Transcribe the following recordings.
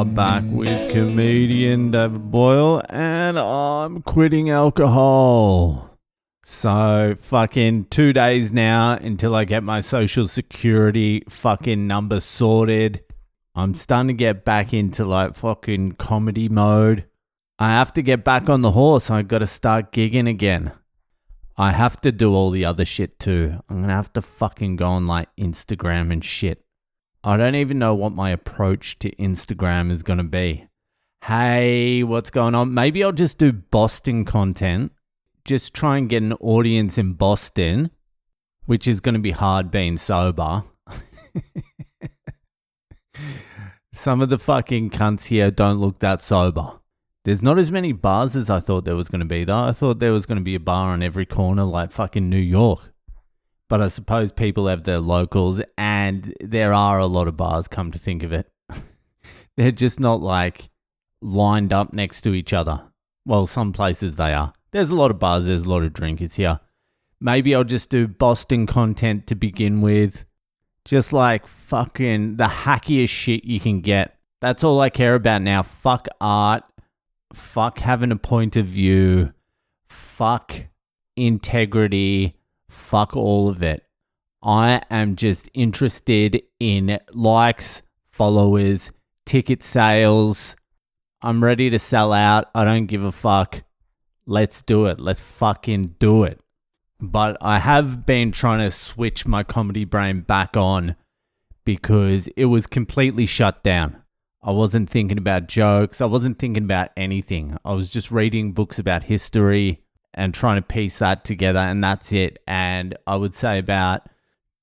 are back with comedian David Boyle, and I'm quitting alcohol. So fucking 2 days now until I get my social security fucking number sorted. I'm starting to get back into like fucking comedy mode. I have to get back on the horse. I got to start gigging again. I have to do all the other shit too. I'm going to have to fucking go on like Instagram and shit. I don't even know what my approach to Instagram is going to be. Hey, what's going on? Maybe I'll just do Boston content. Just try and get an audience in Boston, which is going to be hard being sober. Some of the fucking cunts here don't look that sober. There's not as many bars as I thought there was going to be, though. I thought there was going to be a bar on every corner like fucking New York. But I suppose people have their locals, and there are a lot of bars, come to think of it. They're just not like lined up next to each other. Well, some places they are. There's a lot of bars, there's a lot of drinkers here. Maybe I'll just do Boston content to begin with. Just like fucking the hackiest shit you can get. That's all I care about now. Fuck art. Fuck having a point of view. Fuck integrity. Fuck all of it. I am just interested in likes, followers, ticket sales. I'm ready to sell out. I don't give a fuck. Let's do it. Let's fucking do it. But I have been trying to switch my comedy brain back on because it was completely shut down. I wasn't thinking about jokes. I wasn't thinking about anything. I was just reading books about history and trying to piece that together, and that's it. And I would say about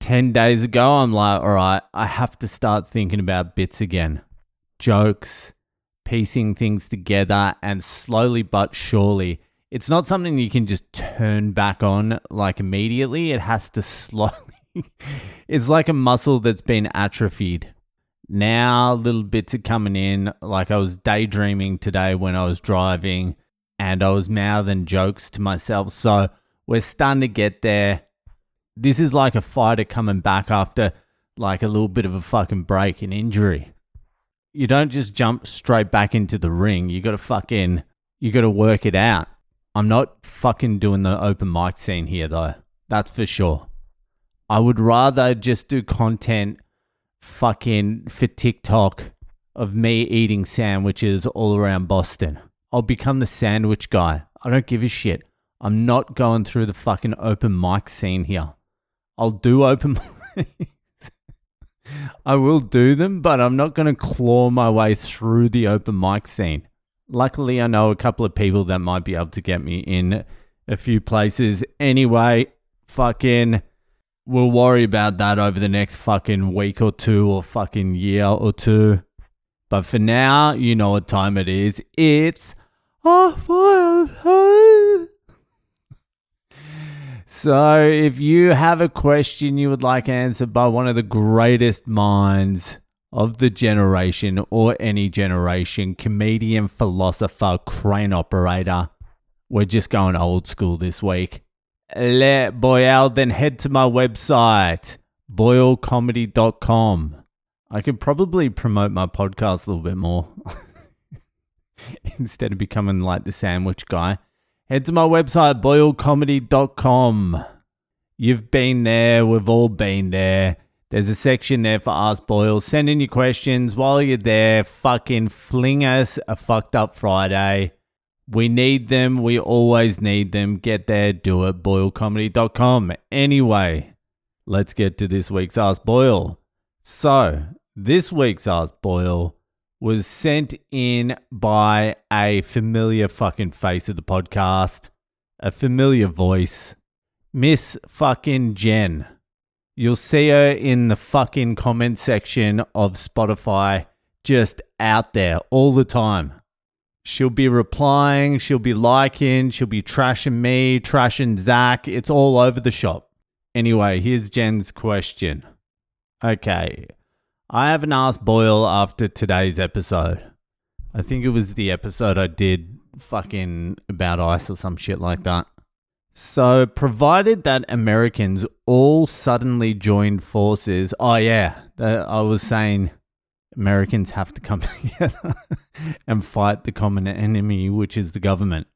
10 days ago, I'm like, all right, I have to start thinking about bits again. Jokes, piecing things together, and slowly but surely, it's not something you can just turn back on like immediately. It has to slowly. It's like a muscle that's been atrophied. Now little bits are coming in. Like I was daydreaming today when I was driving, and I was mouthing jokes to myself. So we're starting to get there. This is like a fighter coming back after like a little bit of a fucking break, an injury. You don't just jump straight back into the ring. You got to work it out. I'm not fucking doing the open mic scene here though. That's for sure. I would rather just do content fucking for TikTok of me eating sandwiches all around Boston. I'll become the sandwich guy. I don't give a shit. I'm not going through the fucking open mic scene here. I'll do open mics. I will do them, but I'm not going to claw my way through the open mic scene. Luckily, I know a couple of people that might be able to get me in a few places. Anyway, fucking, we'll worry about that over the next fucking week or two or fucking year or two. But for now, you know what time it is. It's So if you have a question you would like answered by one of the greatest minds of the generation or any generation, comedian, philosopher, crane operator, we're just going old school this week. Boyle, then head to my website, boylecomedy.com. I could probably promote my podcast a little bit more instead of becoming like the sandwich guy. Head to my website, boylecomedy.com. You've been there. We've all been there. There's a section there for Ask Boyle. Send in your questions while you're there. Fucking fling us a fucked up Friday. We need them. We always need them. Get there. Do it. boylecomedy.com. Anyway, let's get to this week's Ask Boyle. So, this week's Ask Boyle was sent in by a familiar fucking face of the podcast, a familiar voice, Miss fucking Jen. You'll see her in the fucking comment section of Spotify, just out there all the time. She'll be replying, she'll be liking, she'll be trashing me, trashing Zach. It's all over the shop. Anyway, here's Jen's question. Okay. I haven't asked Boyle after today's episode. I think it was the episode I did fucking about ice or some shit like that. So, provided that Americans all suddenly joined forces, I was saying Americans have to come together and fight the common enemy, which is the government.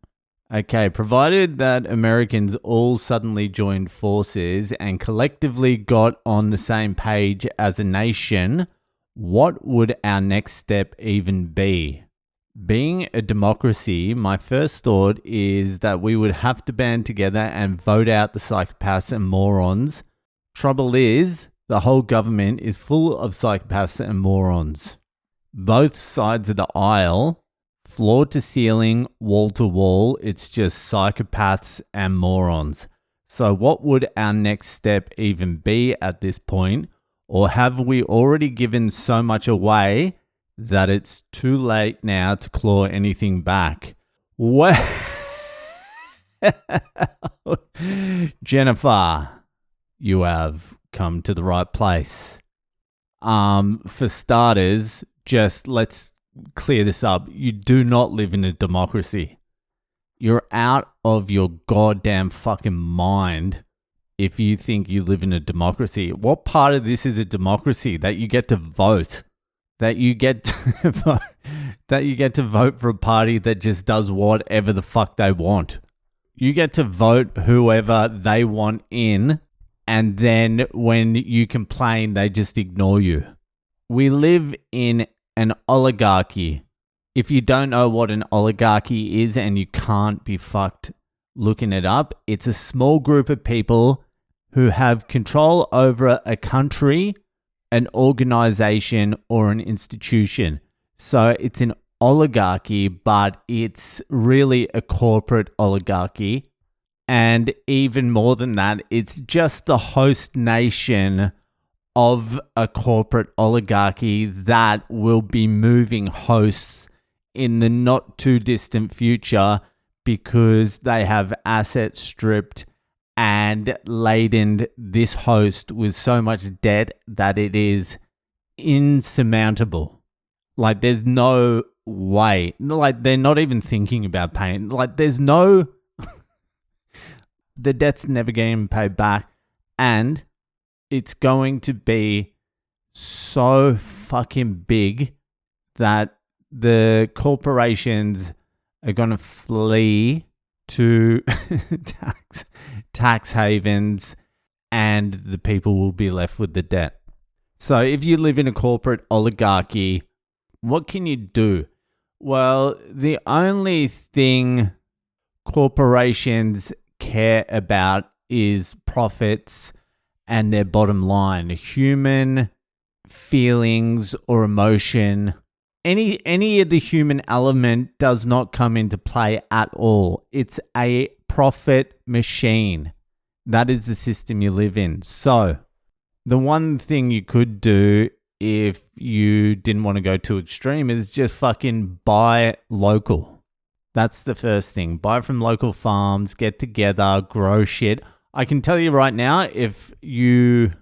Okay, provided that Americans all suddenly joined forces and collectively got on the same page as a nation, what would our next step even be? Being a democracy, my first thought is that we would have to band together and vote out the psychopaths and morons. Trouble is, the whole government is full of psychopaths and morons. Both sides of the aisle, floor to ceiling, wall to wall, it's just psychopaths and morons. So what would our next step even be at this point? Or have we already given so much away that it's too late now to claw anything back? Well, Jennifer, you have come to the right place. For starters, just let's clear this up. You do not live in a democracy. You're out of your goddamn fucking mind if you think you live in a democracy. What part of this is a democracy? That you get to vote. That you get to vote. That you get to vote for a party that just does whatever the fuck they want. You get to vote whoever they want in, and then when you complain, they just ignore you. We live in an oligarchy. If you don't know what an oligarchy is and you can't be fucked looking it up, it's a small group of people who have control over a country, an organization, or an institution. So it's an oligarchy, but it's really a corporate oligarchy. And even more than that, it's just the host nation of a corporate oligarchy that will be moving hosts in the not too distant future because they have assets stripped and laden this host with so much debt that it is insurmountable. Like, there's no way. Like, they're not even thinking about paying. Like, there's no... the debt's never getting paid back. And it's going to be so fucking big that the corporations are going to flee to tax havens, and the people will be left with the debt. So if you live in a corporate oligarchy, what can you do? Well, the only thing corporations care about is profits and their bottom line. Human feelings or emotion, any of the human element does not come into play at all. It's a profit machine. That is the system you live in. So the one thing you could do if you didn't want to go too extreme is just fucking buy local. That's the first thing. Buy from local farms, get together, grow shit. I can tell you right now, if you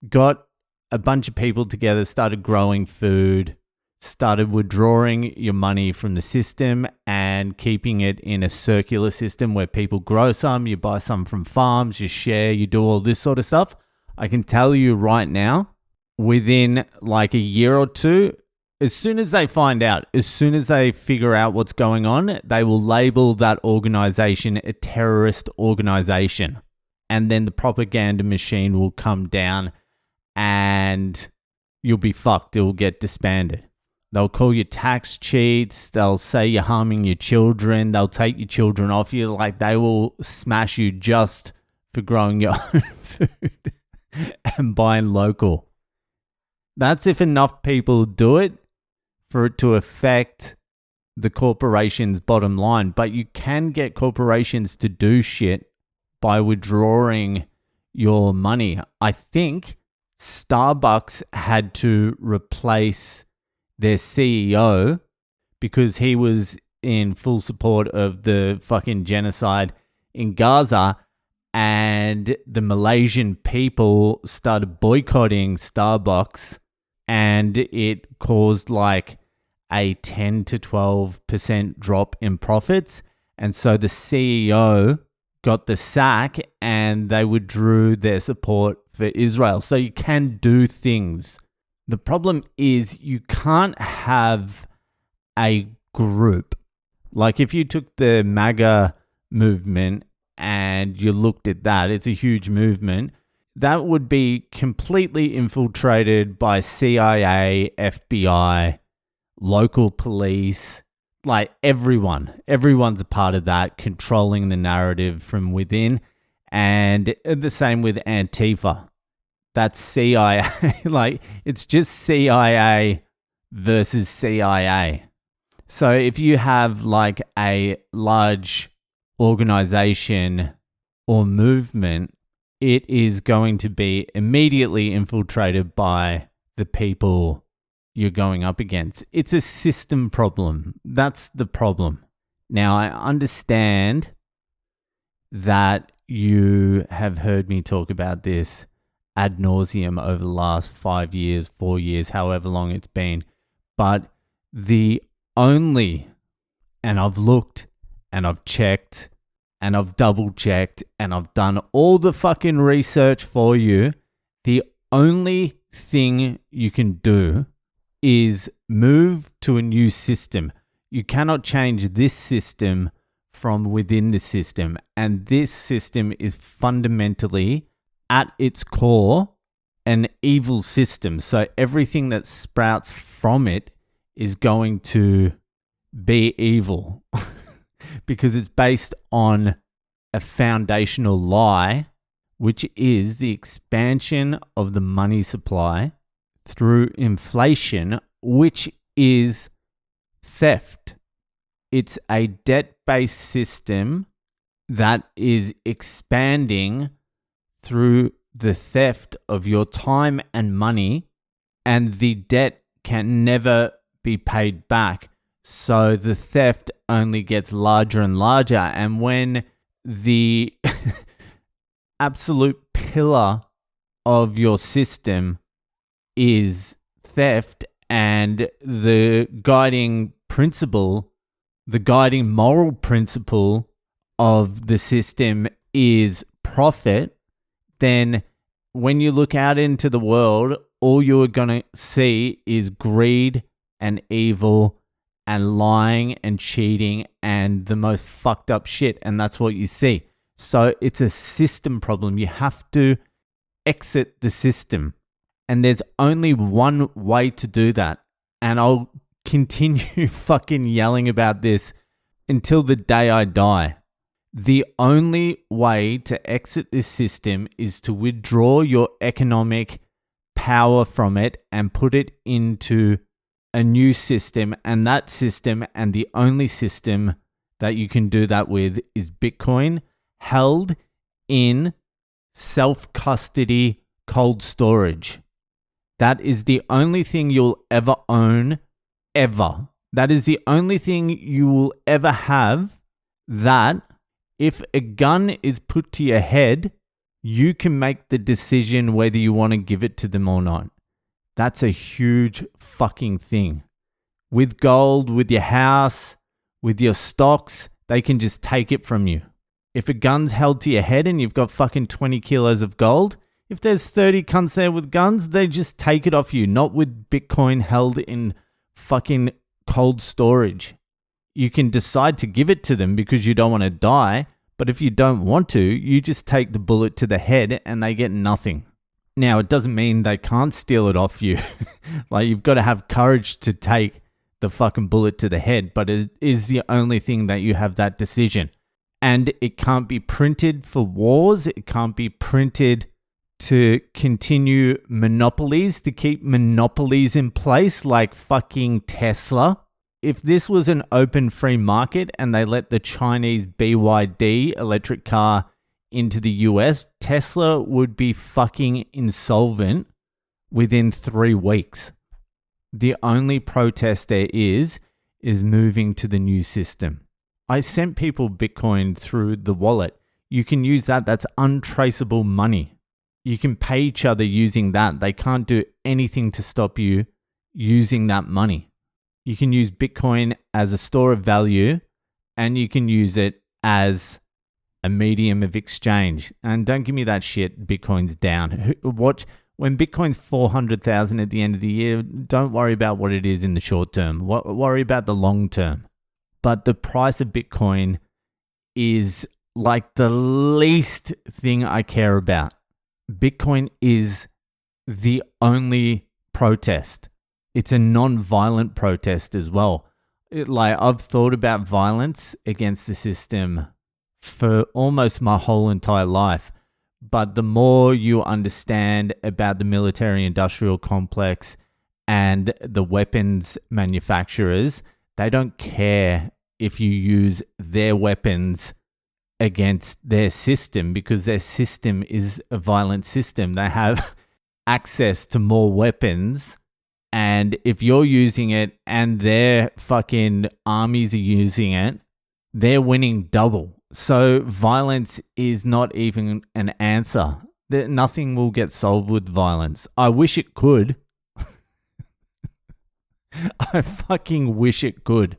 got a bunch of people together, started growing food, started withdrawing your money from the system and keeping it in a circular system where people grow some, you buy some from farms, you share, you do all this sort of stuff, I can tell you right now, within like a year or two, as soon as they find out, as soon as they figure out what's going on, they will label that organization a terrorist organization. And then the propaganda machine will come down and you'll be fucked. It will get disbanded. They'll call you tax cheats. They'll say you're harming your children. They'll take your children off you. Like, they will smash you just for growing your own food and buying local. That's if enough people do it for it to affect the corporation's bottom line. But you can get corporations to do shit by withdrawing your money. I think Starbucks had to replace their CEO because he was in full support of the fucking genocide in Gaza, and the Malaysian people started boycotting Starbucks, and it caused like a 10 to 12% drop in profits. And so the CEO got the sack and they withdrew their support for Israel. So you can do things The problem is you can't have a group. Like if you took the MAGA movement and you looked at that, it's a huge movement. That would be completely infiltrated by CIA, FBI, local police, like everyone. Everyone's a part of that, controlling the narrative from within. And the same with Antifa. That's CIA. Like, it's just CIA versus CIA. So if you have like a large organization or movement, it is going to be immediately infiltrated by the people you're going up against. It's a system problem. That's the problem. Now, I understand that you have heard me talk about this ad nauseum over the last 5 years, 4 years, however long it's been. But the only, and I've looked and I've checked and I've double checked and I've done all the fucking research for you, the only thing you can do is move to a new system. You cannot change this system from within the system. And this system is fundamentally, at its core, an evil system. So everything that sprouts from it is going to be evil because it's based on a foundational lie, which is the expansion of the money supply through inflation, which is theft. It's a debt-based system that is expanding through the theft of your time and money, and the debt can never be paid back. So the theft only gets larger and larger. And when the absolute pillar of your system is theft and the guiding principle, the guiding moral principle of the system is profit, then when you look out into the world, all you're going to see is greed and evil and lying and cheating and the most fucked up shit. And that's what you see. So it's a system problem. You have to exit the system. And there's only one way to do that. And I'll continue fucking yelling about this until the day I die. The only way to exit this system is to withdraw your economic power from it and put it into a new system. And that system, and the only system that you can do that with, is Bitcoin held in self-custody cold storage. That is the only thing you'll ever own, ever. That is the only thing you will ever have that, if a gun is put to your head, you can make the decision whether you want to give it to them or not. That's a huge fucking thing. With gold, with your house, with your stocks, they can just take it from you. If a gun's held to your head and you've got fucking 20 kilos of gold, if there's 30 cunts there with guns, they just take it off you. Not with Bitcoin held in fucking cold storage. You can decide to give it to them because you don't want to die, but if you don't want to, you just take the bullet to the head and they get nothing. Now, it doesn't mean they can't steal it off you. Like, you've got to have courage to take the fucking bullet to the head, but it is the only thing that you have that decision. And it can't be printed for wars. It can't be printed to continue monopolies, to keep monopolies in place like fucking Tesla. If this was an open free market and they let the Chinese BYD electric car into the US, Tesla would be fucking insolvent within 3 weeks. The only protest there is moving to the new system. I sent people Bitcoin through the wallet. You can use that. That's untraceable money. You can pay each other using that. They can't do anything to stop you using that money. You can use Bitcoin as a store of value, and you can use it as a medium of exchange. And don't give me that shit, Bitcoin's down. When Bitcoin's 400,000 at the end of the year, don't worry about what it is in the short term. Worry about the long term. But the price of Bitcoin is like the least thing I care about. Bitcoin is the only protest. It's a non-violent protest as well. I've thought about violence against the system for almost my whole entire life. But the more you understand about the military-industrial complex and the weapons manufacturers, they don't care if you use their weapons against their system, because their system is a violent system. They have access to more weapons, and if you're using it and their fucking armies are using it, they're winning double. So violence is not even an answer. Nothing will get solved with violence. I wish it could. I fucking wish it could.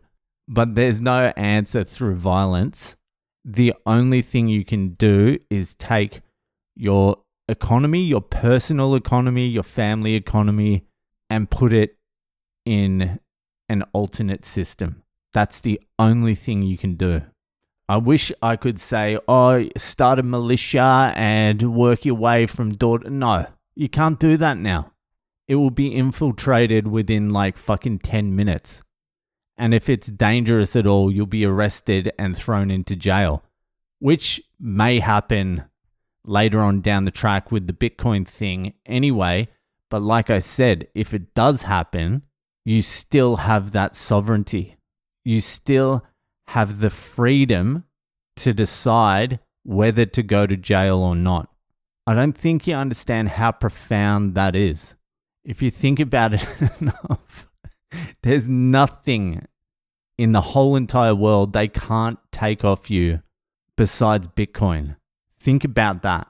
But there's no answer through violence. The only thing you can do is take your economy, your personal economy, your family economy, and put it in an alternate system. That's the only thing you can do. I wish I could say, start a militia and work your way from door to... No, you can't do that now. It will be infiltrated within fucking 10 minutes. And if it's dangerous at all, you'll be arrested and thrown into jail, which may happen later on down the track with the Bitcoin thing anyway. But like I said, if it does happen, you still have that sovereignty. You still have the freedom to decide whether to go to jail or not. I don't think you understand how profound that is. If you think about it enough, there's nothing in the whole entire world they can't take off you besides Bitcoin. Think about that,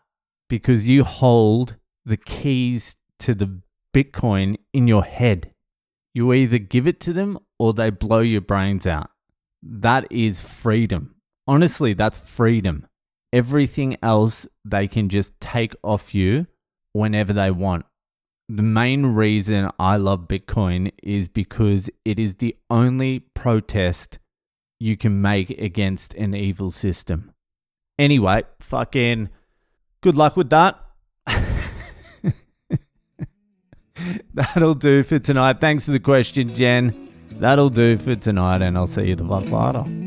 because you hold the keys to the Bitcoin in your head. You either give it to them or they blow your brains out. That is freedom. Honestly, that's freedom. Everything else they can just take off you whenever they want. The main reason I love Bitcoin is because it is the only protest you can make against an evil system. Anyway, fucking good luck with that. That'll do for tonight. Thanks for the question, Jen. That'll do for tonight, and I'll see you the fuck later.